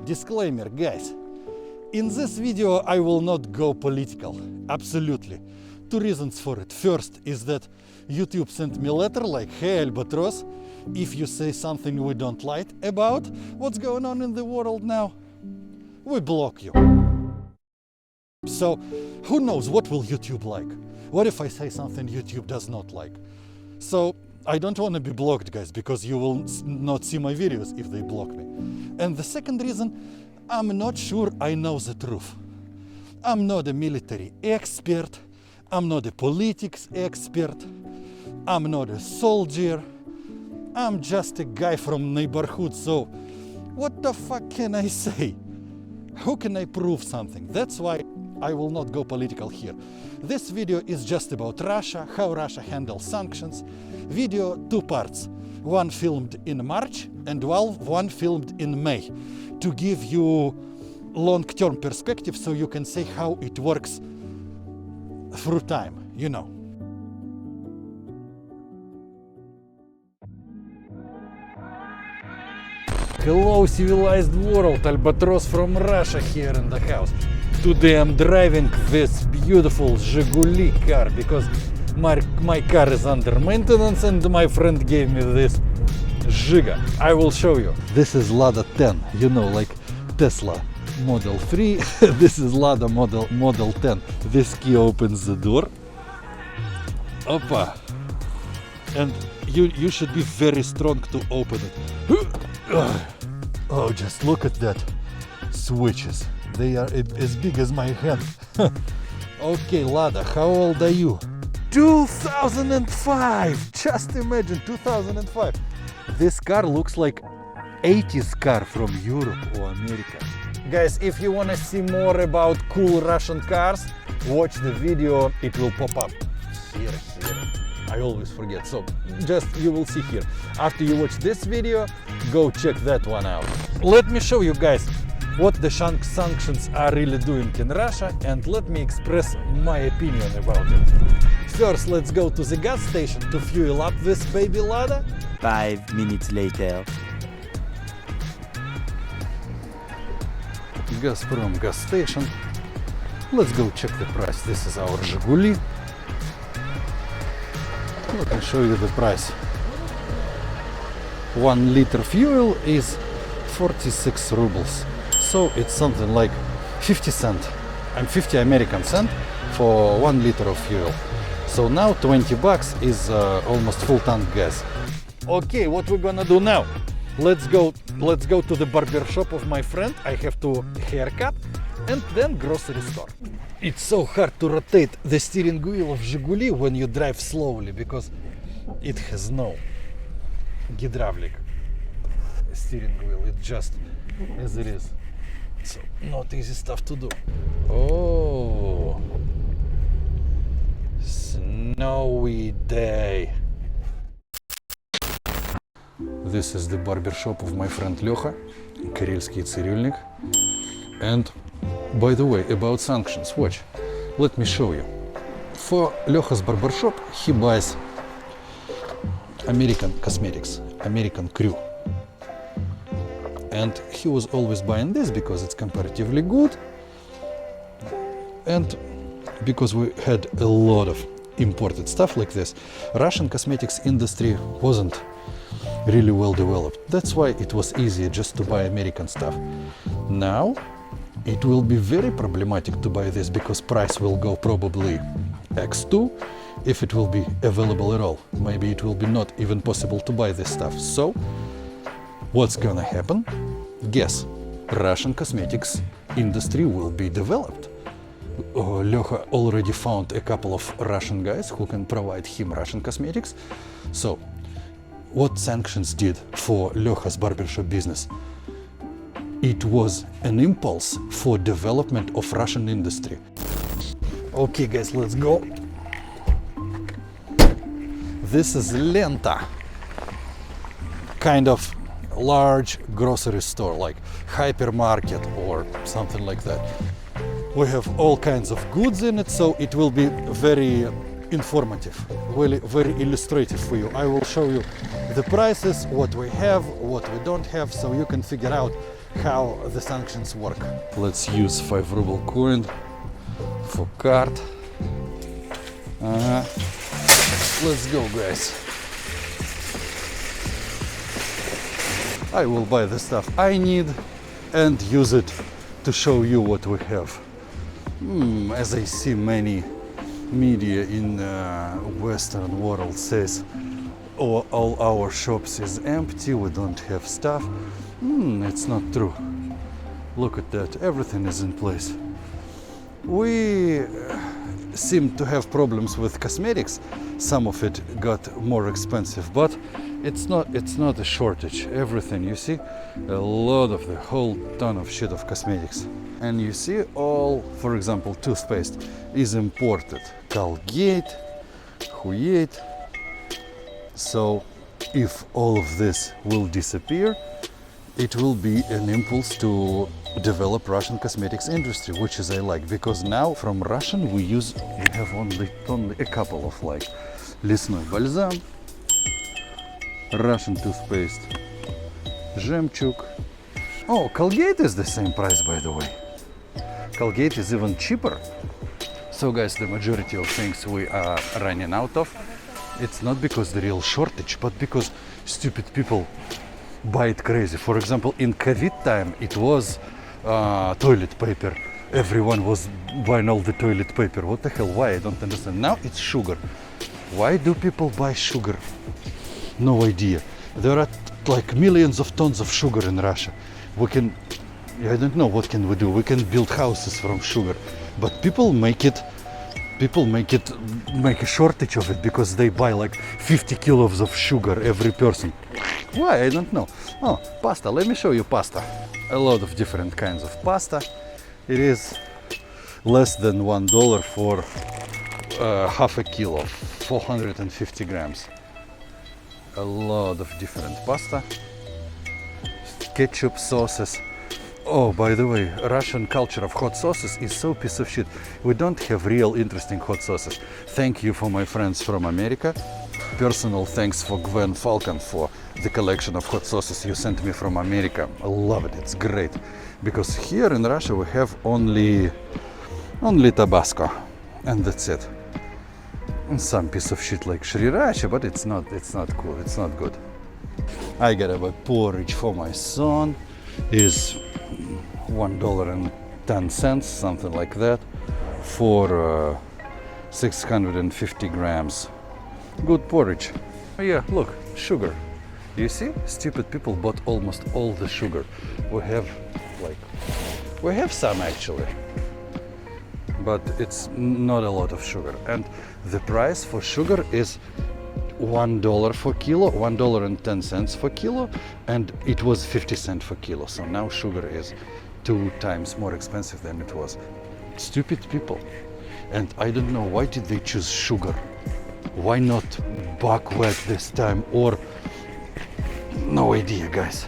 Disclaimer, guys. In this video I will not go political, absolutely. Two reasons for it. First is that YouTube sent me a letter like, hey Albatross, if you say something we don't like about what's going on in the world now, we block you. So who knows what will YouTube like? What if I say something YouTube does not like? So I don't want to be blocked, guys, because you will not see my videos if they block me. And the second reason, I'm not sure I know the truth. I'm not a military expert. I'm not a politics expert. I'm not a soldier. I'm just a guy from neighborhood. So what the fuck can I say? How can I prove something? That's why I will not go political here. This video is just about Russia, how Russia handles sanctions. Video, two parts. One filmed in March and one filmed in May, to give you long-term perspective so you can see how it works through time, you know. Hello, civilized world, Albatross from Russia here in the house. Today I'm driving this beautiful Zhiguli car because my car is under maintenance and my friend gave me this Zhiga. I will show you. This is Lada 10, you know, like Tesla Model 3. This is Lada Model 10. This key opens the door. Opa. And you should be very strong to open it. Oh, just look at that. Switches. They are as big as my hand. Okay, Lada, how old are you? 2005! Just imagine, 2005. This car looks like 80s car from Europe or America. Guys, if you want to see more about cool Russian cars, watch the video, it will pop up. Here. I always forget, so just you will see here. After you watch this video, go check that one out. Let me show you guys what the sanctions are really doing in Russia, and let me express my opinion about it. First, let's go to the gas station to fuel up this baby Lada. 5 minutes later. Gazprom gas station. Let's go check the price. This is our Zhiguli. Let me show you the price. 1 liter fuel is 46 rubles. So it's something like 50 cents and 50 American cent for 1 liter of fuel. So now 20 bucks is almost full tank gas. Okay, what we're gonna do now? Let's go to the barbershop of my friend. I have to haircut and then grocery store. It's so hard to rotate the steering wheel of Zhiguli when you drive slowly because it has no hydraulic steering wheel. It's just as it is. So not easy stuff to do. Oh, snowy day. This is the barbershop of my friend Lёха, Karelский цирюльник. And by the way, about sanctions, watch. Let me show you. For Lёcha's barbershop, he buys American cosmetics, American crew. And he was always buying this because it's comparatively good and because we had a lot of imported stuff like this. Russian cosmetics industry wasn't really well developed. That's why it was easier just to buy American stuff. Now it will be very problematic to buy this because price will go probably x2 if it will be available at all. Maybe it will be not even possible to buy this stuff. So what's gonna happen? Guess. Russian cosmetics industry will be developed. Lёcha already found a couple of Russian guys who can provide him Russian cosmetics. So what sanctions did for Lёcha's barbershop business? It was an impulse for development of Russian industry. Okay guys, let's go. This is Lenta. Kind of large grocery store, like hypermarket or something like that. We have all kinds of goods in it, so it will be very informative, really very illustrative for you. I will show you the prices, what we have, what we don't have, so you can figure out how the sanctions work. Let's use 5 ruble coin for card. Let's go, guys. I will buy the stuff I need and use it to show you what we have. As I see many media in Western world says all our shops is empty, we don't have stuff. It's not true. Look at that, everything is in place. We seem to have problems with cosmetics. Some of it got more expensive, but it's not a shortage. Everything, you see, a lot of the whole ton of shit of cosmetics. And you see all, for example, toothpaste is imported. Colgate, Huyate. So if all of this will disappear, it will be an impulse to develop Russian cosmetics industry, which is I like, because now from Russian we have only a couple of like лесной бальзам, Russian toothpaste, Жемчуг. Oh, Colgate is the same price, by the way. Colgate is even cheaper. So guys, the majority of things we are running out of, it's not because the real shortage, but because stupid people buy it crazy. For example, in COVID time, it was toilet paper. Everyone was buying all the toilet paper. What the hell? Why? I don't understand. Now it's sugar. Why do people buy sugar? No idea. There are like millions of tons of sugar in Russia. I don't know, what can we do? We can build houses from sugar, but people make a shortage of it because they buy like 50 kilos of sugar every person. Why? I don't know. Oh, pasta. Let me show you pasta. A lot of different kinds of pasta. It is less than $1 for half a kilo, 450 grams. A lot of different pasta. Ketchup, sauces. Oh, by the way, Russian culture of hot sauces is so piece of shit. We don't have real interesting hot sauces. Thank you for my friends from America. Personal thanks for Gwen Falcon for the collection of hot sauces you sent me from America. I love it, it's great. Because here in Russia we have only Tabasco, and that's it. And some piece of shit like Sriracha, but it's not cool, it's not good. I gotta buy porridge for my son. Is $1.10, something like that, for 650 grams. Good porridge. Oh yeah, look, sugar. You see, stupid people bought almost all the sugar. We have some actually, but it's not a lot of sugar. And the price for sugar is $1 for kilo, $1.10 for kilo, and it was 50 cents for kilo. So now sugar is 2 times more expensive than it was. Stupid people. And I don't know, why did they choose sugar? Why not buckwheat this time, or no idea, guys.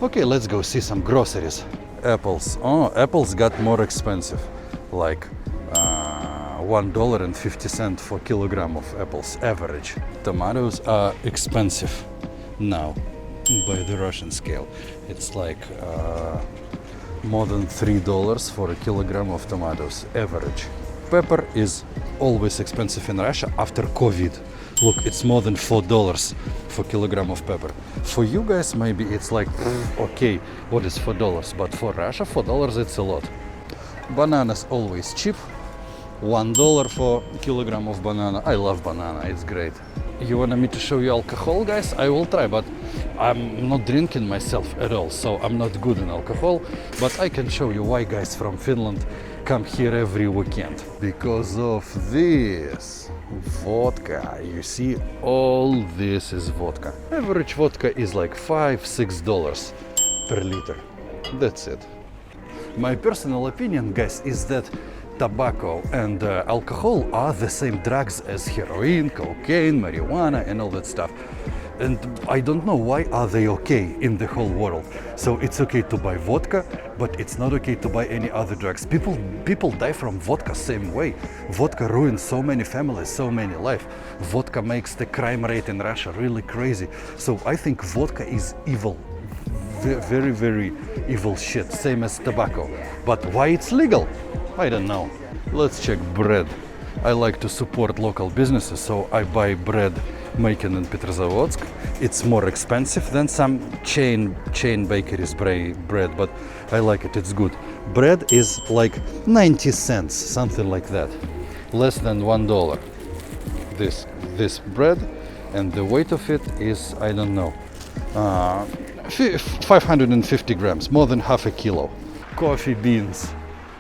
Okay, let's go see some groceries. Apples. Oh, apples got more expensive, like $1.50 for kilogram of apples average. Tomatoes are expensive now by the Russian scale. It's like more than $3 for a kilogram of tomatoes average. Pepper is always expensive in Russia after COVID. Look, it's more than $4 for kilogram of pepper. For you guys, maybe it's like, okay, what is $4? But for Russia, $4 it's a lot. Bananas always cheap. $1 for kilogram of banana. I love banana, it's great. You want me to show you alcohol, guys? I will try, but I'm not drinking myself at all, so I'm not good in alcohol. But I can show you why guys from Finland come here every weekend. Because of this vodka. You see, all this is vodka. Average vodka is like $5-6 per liter. That's it. My personal opinion, guys, is that tobacco and alcohol are the same drugs as heroin, cocaine, marijuana, and all that stuff. And I don't know why are they okay in the whole world. So it's okay to buy vodka, but it's not okay to buy any other drugs. People die from vodka same way. Vodka ruins so many families, so many lives. Vodka makes the crime rate in Russia really crazy. So I think vodka is evil, very, very evil shit, same as tobacco. But why it's legal? I don't know. Let's check bread. I like to support local businesses, so I buy bread making in Petrozavodsk. It's more expensive than some chain bakeries bread, but I like it, it's good. Bread is like 90 cents, something like that. Less than $1. This bread, and the weight of it is, I don't know, 550 grams, more than half a kilo. Coffee beans.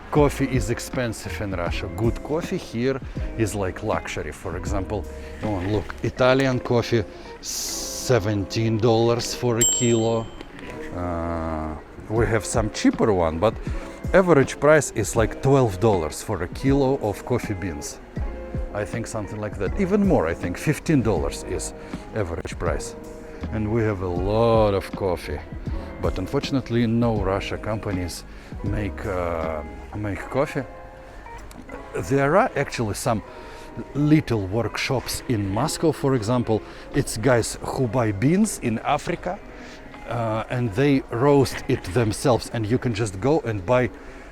Coffee is expensive in Russia. Good coffee here is like luxury. For example, oh, look, Italian coffee, $17 for a kilo. We have some cheaper one, but average price is like $12 for a kilo of coffee beans. I think something like that. Even more, I think $15 is average price. And we have a lot of coffee. But unfortunately, no Russia companies make coffee. There are actually some little workshops in Moscow, for example. It's guys who buy beans in Africa and they roast it themselves, and you can just go and buy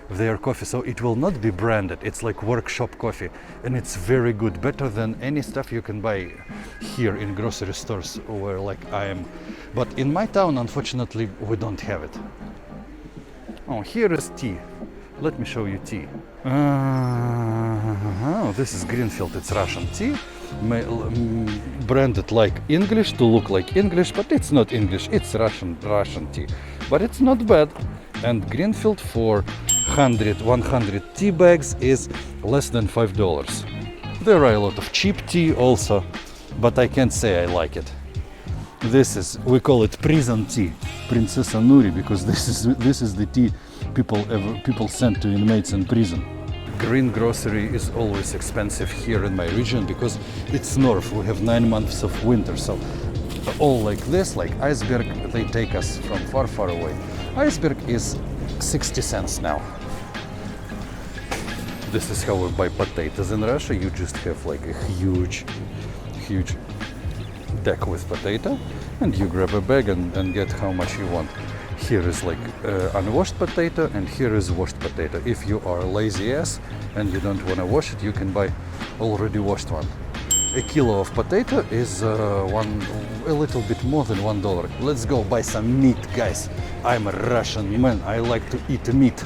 their coffee. So it will not be branded. It's like workshop coffee, and it's very good, better than any stuff you can buy here in grocery stores where like I am. But in my town, unfortunately, we don't have it. Oh, here is tea. Let me show you tea. Oh, this is Greenfield. It's Russian tea, branded like English to look like English, but it's not English. It's Russian tea, but it's not bad. And Greenfield for 100 tea bags is less than $5. There are a lot of cheap tea also, but I can't say I like it. This is, we call it prison tea, Princesa Nuri, because this is the tea people send to inmates in prison. Green grocery is always expensive here in my region because it's north. We have 9 months of winter, so all like this, like iceberg, they take us from far, far away. Iceberg is 60 cents now. This is how we buy potatoes in Russia. You just have like a huge deck with potato, and you grab a bag and get how much you want. Here is like unwashed potato, and here is washed potato. If you are lazy ass and you don't want to wash it, you can buy already washed one. A kilo of potato is a little bit more than $1. Let's go buy some meat, guys. I'm a Russian man. I like to eat meat.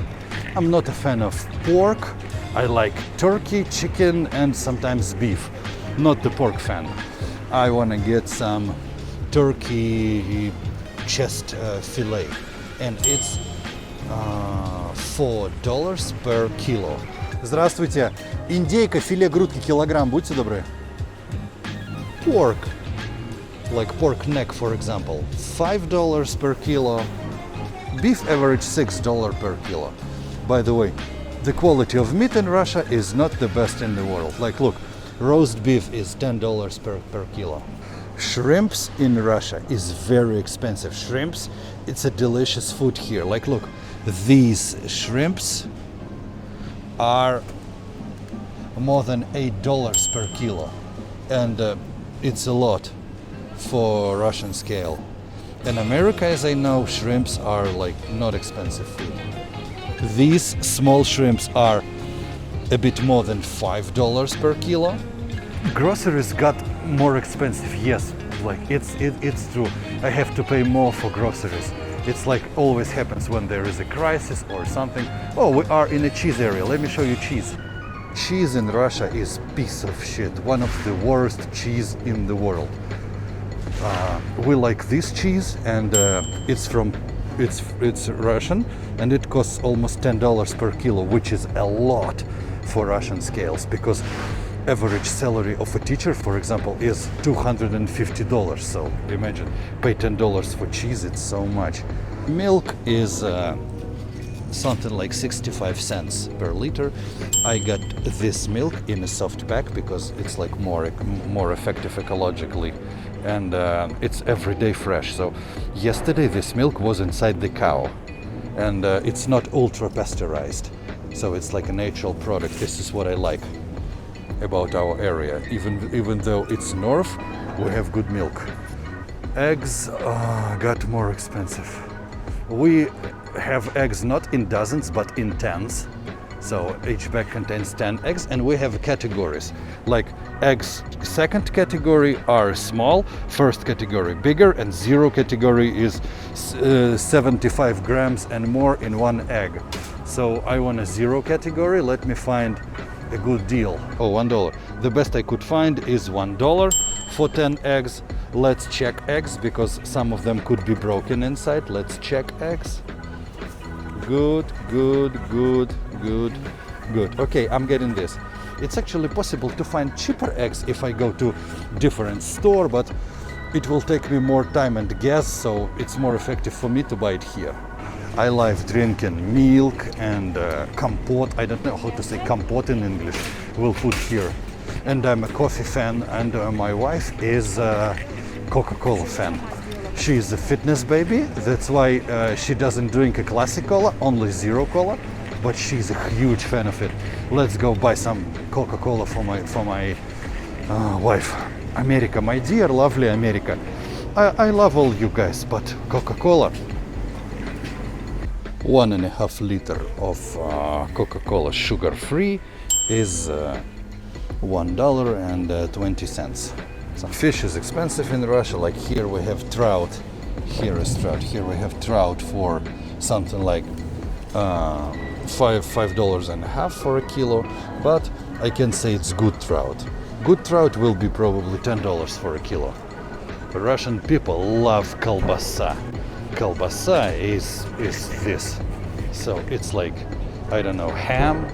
I'm not a fan of pork. I like turkey, chicken, and sometimes beef. Not the pork fan. I want to get some turkey chest fillet, and it's $4 per kilo. Здравствуйте. Индейка, филе грудки, килограмм, будьте добры. Pork, like pork neck, for example, $5 per kilo. Beef average $6 per kilo. By the way, the quality of meat in Russia is not the best in the world. Like, look, roast beef is $10 per kilo. Shrimps in Russia is very expensive. Shrimps, it's a delicious food here. Like, look, these shrimps are more than $8 per kilo, and it's a lot for Russian scale. In America, as I know, shrimps are like not expensive food. These small shrimps are a bit more than $5 per kilo. Groceries got more expensive, yes, like it's true. I have to pay more for groceries. It's like always happens when there is a crisis or something. Oh, we are in a cheese area. Let me show you cheese. Cheese in Russia is piece of shit. One of the worst cheese in the world. We like this cheese, and it's Russian, and it costs almost $10 per kilo, which is a lot for Russian scales, because average salary of a teacher, for example, is $250. So imagine, pay $10 for cheese, it's so much. Milk is something like 65 cents per liter. I got this milk in a soft pack because it's like more effective ecologically, and it's everyday fresh. So yesterday this milk was inside the cow, and it's not ultra pasteurized, so it's like a natural product. This is what I like about our area. Even though it's north, we have good milk. Eggs got more expensive. We have eggs not in dozens but in tens. So each bag contains 10 eggs, and we have categories. Like eggs, second category are small, first category bigger, and zero category is 75 grams and more in one egg. So I want a zero category. Let me find a good deal. Oh, $1. The best I could find is $1 for 10 eggs. Let's check eggs because some of them could be broken inside. Let's check eggs. Good. Okay, I'm getting this. It's actually possible to find cheaper eggs if I go to different store, but it will take me more time and gas, so it's more effective for me to buy it here. I like drinking milk and compote. I don't know how to say compote in English. We'll put here. And I'm a coffee fan, and my wife is a Coca-Cola fan. She is a fitness baby. That's why she doesn't drink a classic cola, only zero cola. But she's a huge fan of it. Let's go buy some Coca-Cola for my wife. America, my dear, lovely America. I love all you guys, but Coca-Cola. 1.5 liter of Coca-Cola sugar-free is $1.20. Some fish is expensive in Russia. Like here we have trout. Here is trout. Here we have trout for something like $5.50 for a kilo, but I can say it's good trout. Good trout will be probably $10 for a kilo. The Russian people love колбаса. Колбаса is this. So it's like, I don't know, ham,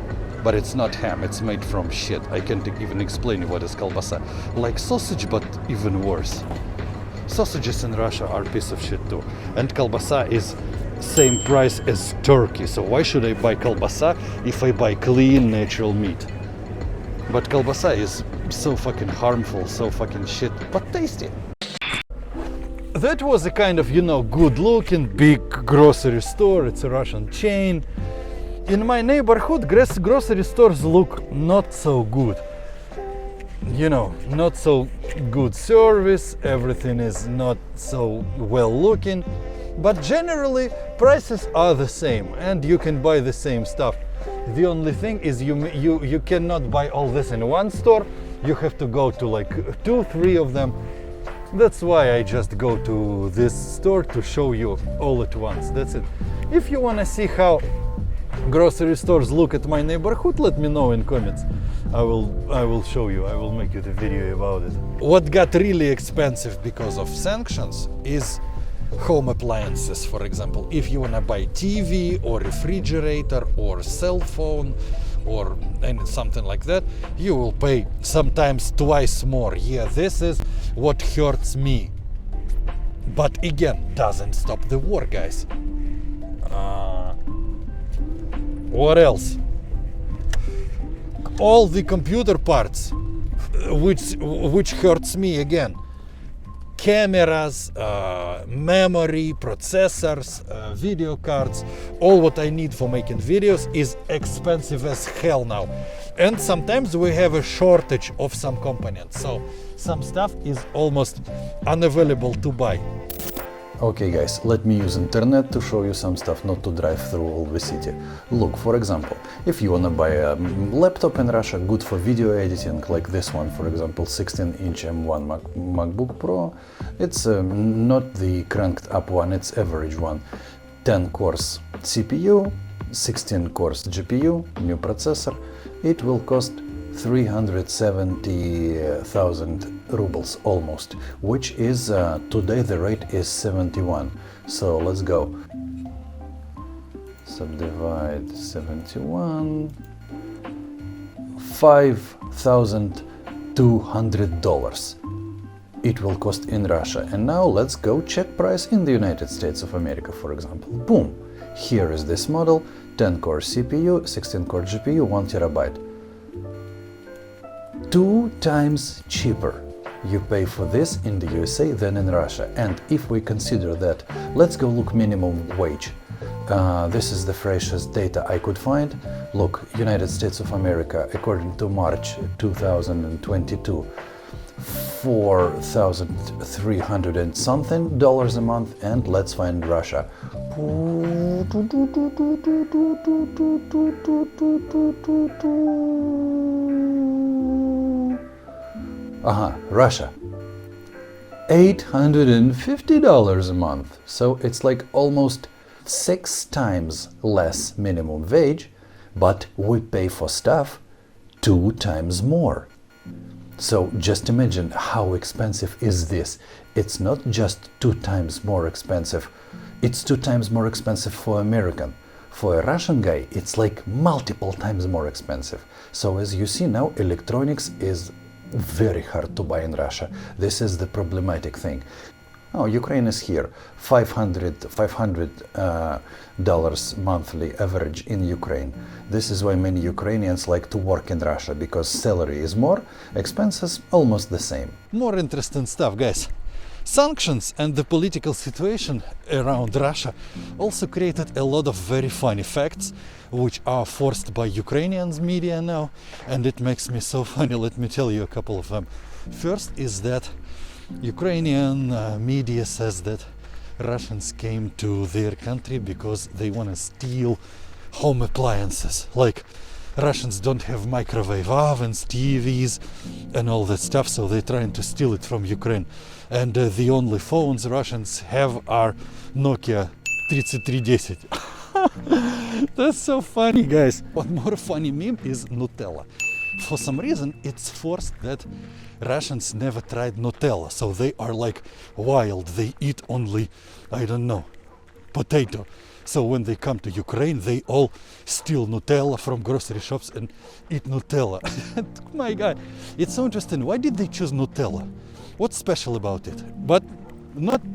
but it's not ham. It's made from shit. I can't even explain what is колбаса. Like sausage, but even worse. Sausages in Russia are a piece of shit too. And колбаса is same price as turkey. So why should I buy колбаса if I buy clean natural meat? But колбаса is so fucking harmful, so fucking shit, but tasty. That was a kind of, good looking big grocery store. It's a Russian chain. In my neighborhood, grocery stores look not so good. Not so good service, everything is not so well looking. But generally, prices are the same and you can buy the same stuff. The only thing is you cannot buy all this in one store. You have to go to like 2-3 of them. That's why I just go to this store to show you all at once. That's it. If you want to see how grocery stores look at my neighborhood, let me know in comments. I will show you. I will make you the video about it. What got really expensive because of sanctions is home appliances. For example, if you want to buy TV or refrigerator or cell phone or something like that, you will pay sometimes twice more. Yeah, this is what hurts me. But again, doesn't stop the war, guys. What else? All the computer parts, which hurts me again. Cameras, memory, processors, video cards, all what I need for making videos is expensive as hell now. And sometimes we have a shortage of some components, so some stuff is almost unavailable to buy. Okay guys, let me use internet to show you some stuff, not to drive through all the city. Look, for example, if you wanna buy a laptop in Russia, good for video editing, like this one, for example, 16-inch M1 MacBook Pro, it's not the cranked up one, it's average one. 10 cores CPU, 16 cores GPU, new processor, it will cost 370,000 rubles almost, which is today the rate is 71. So let's go. Subdivide 71. $5,200 it will cost in Russia. And now let's go check price in the United States of America, for example. Boom! Here is this model, 10 core CPU, 16 core GPU, 1 terabyte. 2 times cheaper you pay for this in the USA than in Russia. And if we consider that, let's go look minimum wage. This is the freshest data I could find. Look, United States of America, according to March 2022, $4,300 and something a month. And let's find Russia. Russia. $850 a month. So it's like almost 6 times less minimum wage, but we pay for stuff 2 times more. So just imagine how expensive is this. It's not just 2 times more expensive, it's 2 times more expensive for American. For a Russian guy, it's like multiple times more expensive. So as you see now, electronics is very hard to buy in Russia. This is the problematic thing. Oh, Ukraine is here. $500 monthly average in Ukraine. This is why many Ukrainians like to work in Russia, because salary is more, expenses almost the same. More interesting stuff, guys. Sanctions and the political situation around Russia also created a lot of very funny facts, which are forced by Ukrainian media now, and it makes me so funny. Let me tell you a couple of them. First is that Ukrainian media says that Russians came to their country because they want to steal home appliances. Like, Russians don't have microwave ovens, TVs, and all that stuff, so they're trying to steal it from Ukraine. And the only phones Russians have are Nokia 3310. That's so funny, guys. One more funny meme is Nutella. For some reason, it's forced that Russians never tried Nutella, so they are like wild. They eat only, I don't know, potato. So when they come to Ukraine, they all steal Nutella from grocery shops and eat Nutella. My God, it's so interesting. Why did they choose Nutella? What's special about it? But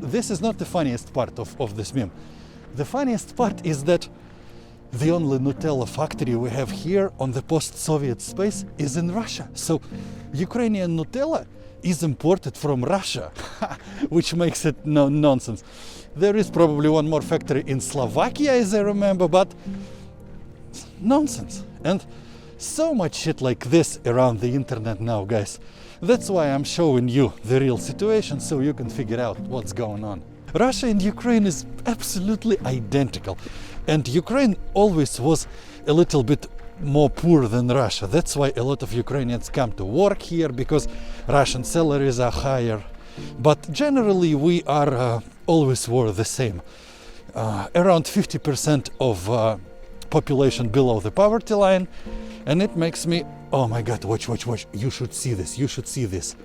this is not the funniest part of this meme. The funniest part is that the only Nutella factory we have here on the post-Soviet space is in Russia. So Ukrainian Nutella is imported from Russia, which makes it nonsense. There is probably one more factory in Slovakia, as I remember, but nonsense. And so much shit like this around the internet now, guys. That's why I'm showing you the real situation, so you can figure out what's going on. Russia and Ukraine is absolutely identical. And Ukraine always was a little bit more poor than Russia. That's why a lot of Ukrainians come to work here, because Russian salaries are higher. But generally we are always were the same. Around 50% of population below the poverty line. And it makes me, oh my God, watch. You should see this. You should see this.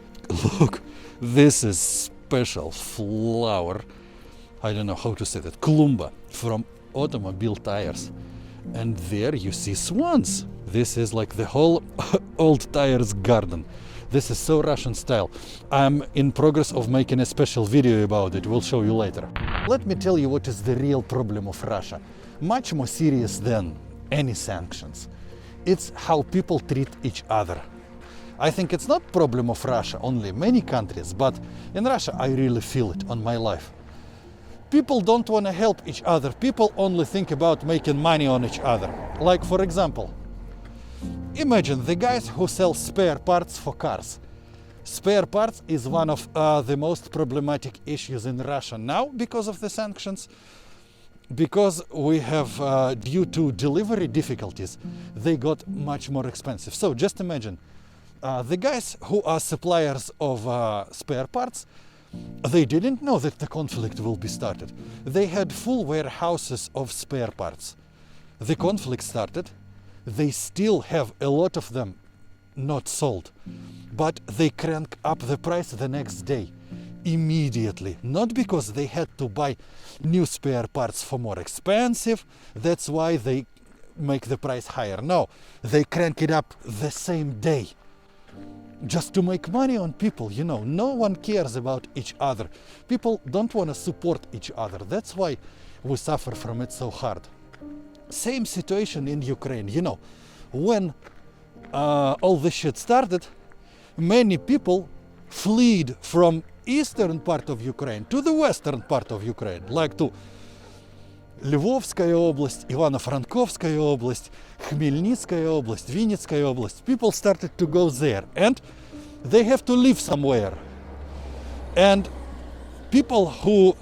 Look, this is special flower. I don't know how to say that. Klumba from automobile tires. And there you see swans. This is like the whole old tires garden. This is so Russian style. I'm in progress of making a special video about it. We'll show you later. Let me tell you what is the real problem of Russia. Much more serious than any sanctions. It's how people treat each other. I think it's not problem of Russia only, many countries, but in Russia I really feel it on my life. People don't want to help each other. People only think about making money on each other. Like, for example, imagine the guys who sell spare parts for cars. Spare parts is one of the most problematic issues in Russia now because of the sanctions. Because we have, due to delivery difficulties, they got much more expensive. So just imagine, the guys who are suppliers of spare parts, they didn't know that the conflict will be started. They had full warehouses of spare parts. The conflict started. They still have a lot of them not sold. But they crank up the price the next day, immediately. Not because they had to buy new spare parts for more expensive. That's why they make the price higher. No, they crank it up the same day. Just to make money on people, you know. No one cares about each other. People don't want to support each other. That's why we suffer from it so hard. Same situation in Ukraine, you know. When all this shit started, many people fled from eastern part of Ukraine to the western part of Ukraine, like to Львовская область, Ивано-Франковская область, Хмельницкая область, Винницкая область. People started to go there, and they have to live somewhere. And people who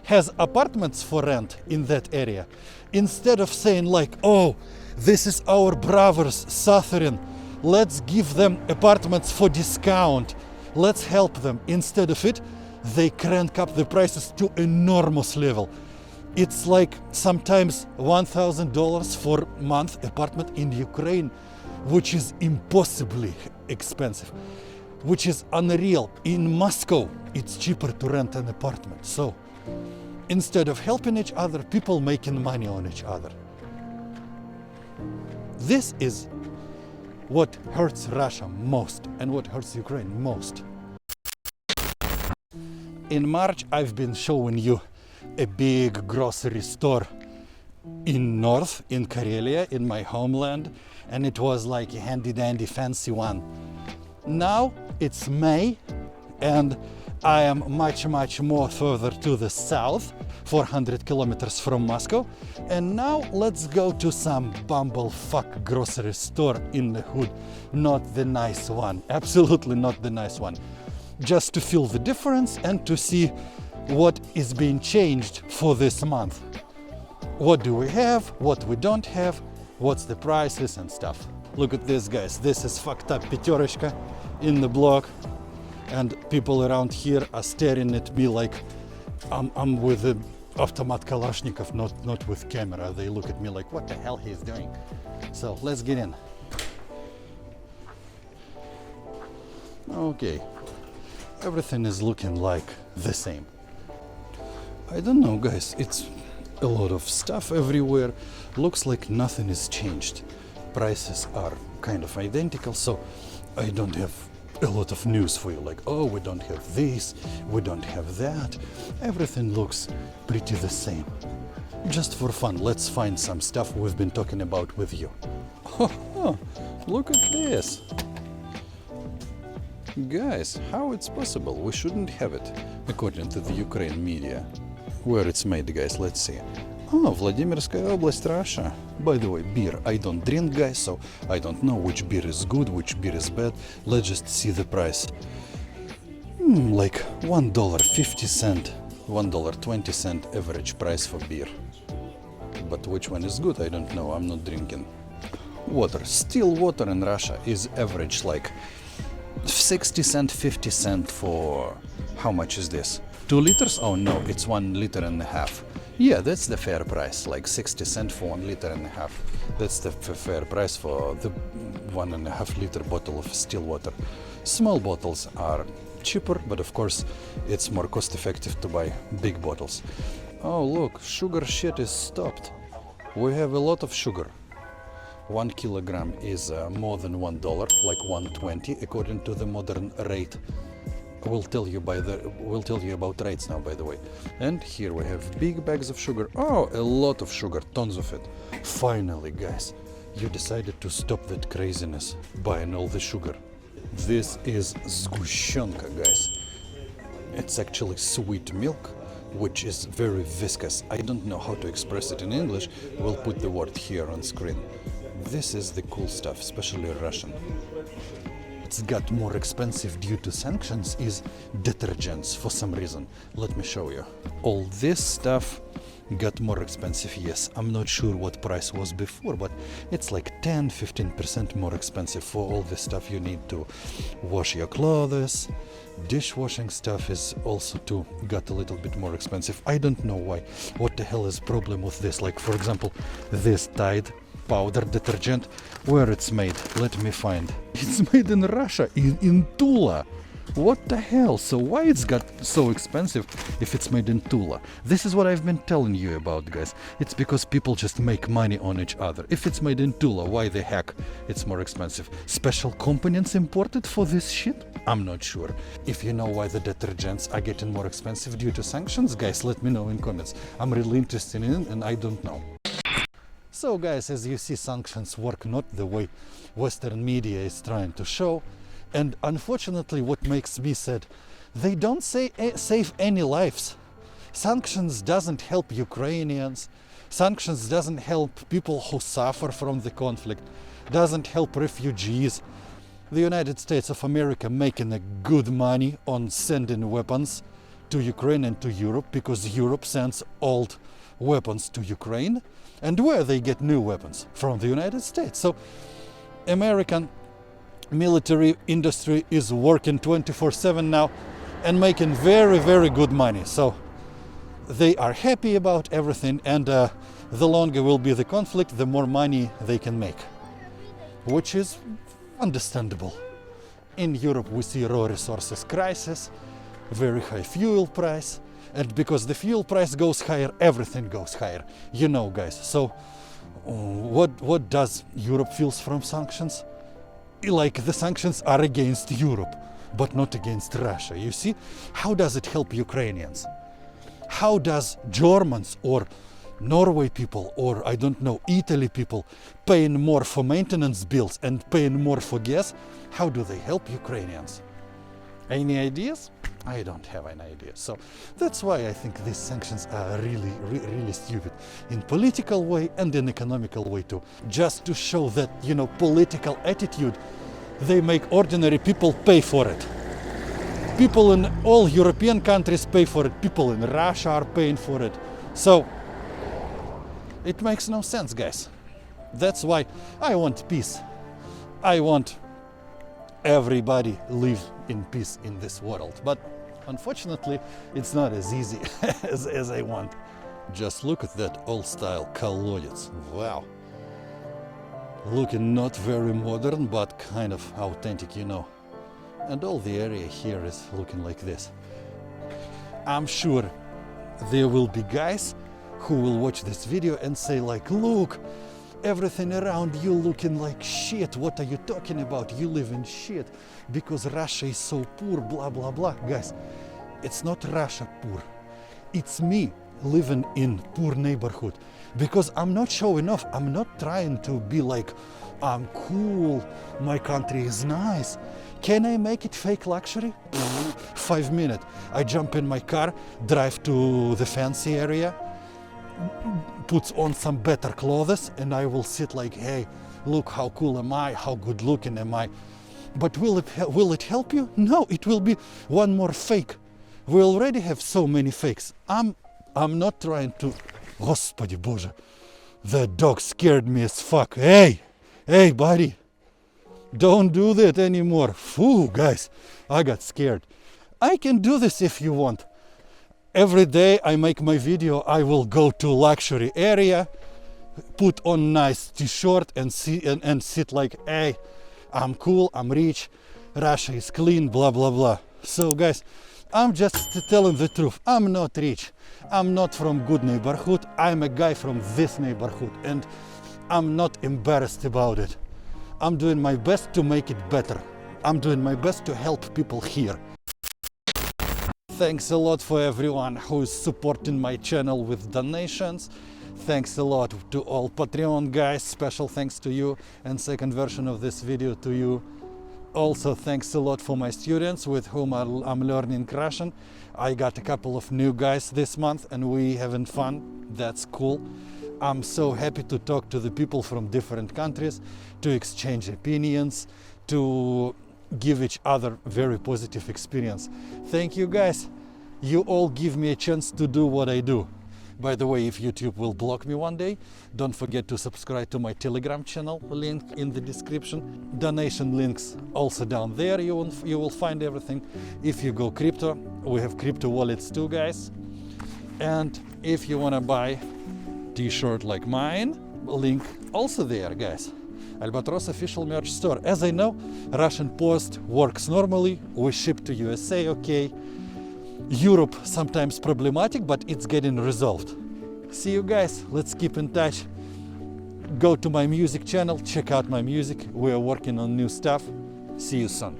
has apartments for rent in that area, instead of saying like, oh, this is our brothers suffering, let's give them apartments for discount, let's help them. Instead of it, they crank up the prices to enormous level. It's like sometimes $1,000 for month apartment in Ukraine, which is impossibly expensive, which is unreal. In Moscow, it's cheaper to rent an apartment. So instead of helping each other, people making money on each other. This is what hurts Russia most and what hurts Ukraine most. In March, I've been showing you a big grocery store in north, in Karelia, in my homeland, and it was like a handy-dandy fancy one. Now it's May, and I am much more further to the south, 400 kilometers from Moscow, and now let's go to some bumblefuck grocery store in the hood. Not the nice one, absolutely not the nice one. Just to feel the difference and to see what is being changed for this month. What do we have, what we don't have, what's the prices and stuff. Look at this, guys. This is fucked up Peterочка in the block, and people around here are staring at me like I'm with a automat Kalashnikov, not with camera. They look at me like, what the hell he's doing? So let's get in. Okay, everything is looking like the same. I don't know, guys, it's a lot of stuff everywhere. Looks like nothing is changed. Prices are kind of identical, so I don't have a lot of news for you, like, oh, we don't have this, we don't have that. Everything looks pretty the same. Just for fun, let's find some stuff we've been talking about with you. Look at this. Guys, how it's possible? We shouldn't have it, according to the Ukraine media. Where it's made, guys, let's see. Oh, Vladimirskaya Oblast, Russia. By the way, beer. I don't drink, guys, so I don't know which beer is good, which beer is bad. Let's just see the price. Like $1.50, $1.20 average price for beer. But which one is good, I don't know, I'm not drinking. Water. Still water in Russia is average like 60 cent, 50 cent for... How much is this? 2 liters? Oh no, it's 1.5 liters. Yeah, that's the fair price, like 60 cent for 1.5 liters. That's the fair price for the 1.5 liter bottle of still water. Small bottles are cheaper, but of course it's more cost effective to buy big bottles. Oh look, sugar shit is stopped. We have a lot of sugar. 1 kilogram is more than $1, like 1.20 according to the modern rate. We'll tell you about rates now, by the way. And here we have big bags of sugar. Oh, a lot of sugar, tons of it. Finally, guys, you decided to stop that craziness, buying all the sugar. This is sgущенка, guys. It's actually sweet milk, which is very viscous. I don't know how to express it in English. We'll put the word here on screen. This is the cool stuff, especially Russian. It's got more expensive due to sanctions is detergents for some reason. Let me show you. All this stuff got more expensive, yes. I'm not sure what price was before, but it's like 10-15% more expensive for all the stuff you need to wash your clothes. Dishwashing stuff is also too got a little bit more expensive. I don't know why. What the hell is the problem with this? Like, for example, this Tide powder detergent, where it's made, let me find. It's made in Russia, in Tula. What the hell? So why it's got so expensive if it's made in Tula? This is what I've been telling you about, guys. It's because people just make money on each other. If it's made in Tula, why the heck it's more expensive? Special components imported for this shit? I'm not sure. If you know why the detergents are getting more expensive due to sanctions, guys, let me know in comments. I'm really interested in it and I don't know. So guys, as you see, sanctions work not the way Western media is trying to show. And unfortunately, what makes me sad, they don't save any lives. Sanctions doesn't help Ukrainians. Sanctions doesn't help people who suffer from the conflict. Doesn't help refugees. The United States of America making a good money on sending weapons to Ukraine and to Europe, because Europe sends old weapons to Ukraine. And where they get new weapons? From the United States. So American military industry is working 24/7 now and making very, very good money. So they are happy about everything, and the longer will be the conflict, the more money they can make, which is understandable. In Europe we see raw resources crisis, very high fuel price, and because the fuel price goes higher, everything goes higher, you know, guys. So what does Europe feels from sanctions? Like the sanctions are against Europe, but not against Russia. You see, how does it help Ukrainians? How does Germans or Norway people, or I don't know, Italy people, paying more for maintenance bills and paying more for gas, how do they help Ukrainians? Any ideas? I don't have an idea. So that's why I think these sanctions are really stupid in political way and in economical way too. Just to show that, you know, political attitude, they make ordinary people pay for it. People in all European countries pay for it. People in Russia are paying for it. So it makes no sense, guys. That's why I want peace. I want everybody live in peace in this world. But unfortunately, it's not as easy as I want. Just look at that old-style колодец. Wow. Looking not very modern, but kind of authentic, you know. And all the area here is looking like this. I'm sure there will be guys who will watch this video and say like, look, everything around you looking like shit. What are you talking about? You live in shit because Russia is so poor, blah, blah, blah. Guys, it's not Russia poor. It's me living in poor neighborhood, because I'm not showing off. I'm not trying to be like, I'm cool, my country is nice. Can I make it fake luxury? 5 minutes. I jump in my car, drive to the fancy area, puts on some better clothes, and I will sit like, hey, look how cool am I, how good looking am I. But will it help you? No, it will be one more fake. We already have so many fakes. I'm not trying to... Господи Боже, that dog scared me as fuck. Hey, buddy, don't do that anymore. Phew, guys, I got scared. I can do this if you want. Every day I make my video, I will go to luxury area, put on nice t-shirt and sit like, hey, I'm cool, I'm rich, Russia is clean, blah, blah, blah. So guys, I'm just telling the truth. I'm not rich. I'm not from good neighborhood. I'm a guy from this neighborhood, and I'm not embarrassed about it. I'm doing my best to make it better. I'm doing my best to help people here. Thanks a lot for everyone who is supporting my channel with donations. Thanks a lot to all Patreon guys. Special thanks to you, and second version of this video to you. Also, thanks a lot for my students with whom I'm learning Russian. I got a couple of new guys this month and we having fun. That's cool. I'm so happy to talk to the people from different countries, to exchange opinions, to give each other very positive experience. Thank you guys. You all give me a chance to do what I do. By the way, if YouTube will block me one day, don't forget to subscribe to my Telegram channel, link in the description. Donation links also down there, you will find everything. If you go crypto, we have crypto wallets too, guys. And if you want to buy t-shirt like mine, link also there, guys. Albatross official merch store. As I know, Russian Post works normally. We ship to USA, okay. Europe sometimes problematic, but it's getting resolved. See you guys. Let's keep in touch. Go to my music channel, check out my music. We are working on new stuff. See you soon.